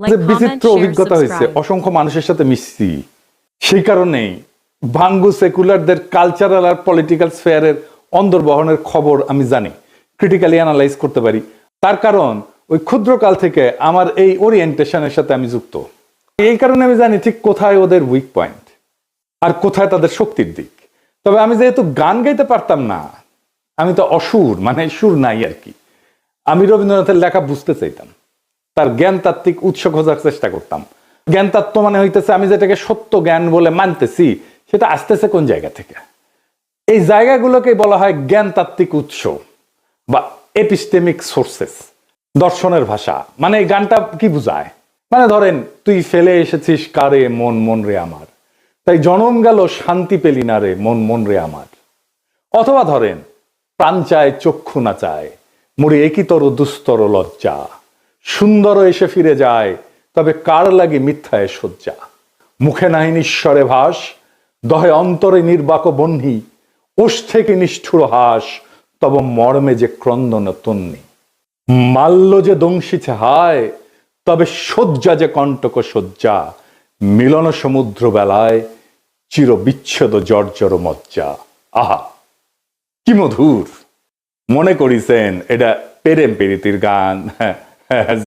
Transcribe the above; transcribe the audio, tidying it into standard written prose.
Like, যে comment, বিচিত্র share, অভিজ্ঞতা হয়েছে, subscribe. অসংখ্য মানুষের সাথে মিশছি, সেই কারণেই ভাঙ্গু সেকুলারদের কালচারাল আর পলিটিক্যাল স্ফেয়ারের অন্দরবহনের খবর আমি জানি, ক্রিটিক্যালি অ্যানালাইজ করতে পারি। তার কারণ ওই ক্ষুদ্রকাল থেকে আমার এই ওরিয়েন্টেশনের সাথে আমি যুক্ত। এই কারণে আমি জানি ঠিক কোথায় ওদের উইক পয়েন্ট আর কোথায় তাদের শক্তির দিক। তবে আমি যেহেতু গান গাইতে পারতাম না, আমি তো অসুর, মানে সুর নাই আর কি, আমি রবীন্দ্রনাথের লেখা বুঝতে চাইতাম, তার জ্ঞান তাত্ত্বিক উৎস খোঁজার চেষ্টা করতাম। জ্ঞান তত্ত্ব মানে হইতেছে আমি যেটাকে সত্য জ্ঞান বলে মানতেছি সেটা আসতেছে কোন জায়গা থেকে। এই জায়গাগুলোকে বলা হয় জ্ঞান তাত্ত্বিক উৎস বা এপিস্টেমিক সোর্সেস, দর্শনের ভাষা। মানে এই গানটা কি বুঝায়, মানে ধরেন তুই ফেলে এসেছিস কারে মন মন রে আমার, তাই জনম গেল শান্তি পেলি না রে মন মন রে আমার। অথবা ধরেন প্রাণ চায় চক্ষু না চায়, মরি একইতর দুস্তর লজ্জা, সুন্দর এসে ফিরে যায় তবে কার লাগে মিথ্যায় শয্যা। মুখে নাহি নিঃস্বরে ভাস, দহে অন্তরে নির্বাক বহ্নি, ওষ্ঠে কি নিষ্ঠুর হাস, তব মর্মে যে ক্রন্দন তন্নি। মাল্য যে দংশিছে হায়, তবে শয্যা যে কণ্টক শয্যা, মিলন সমুদ্র বেলায় চির বিচ্ছেদ জর্জর মজ্জা। আহা কি মধুর! মনে করিছেন এটা প্রেম প্রীতির গান?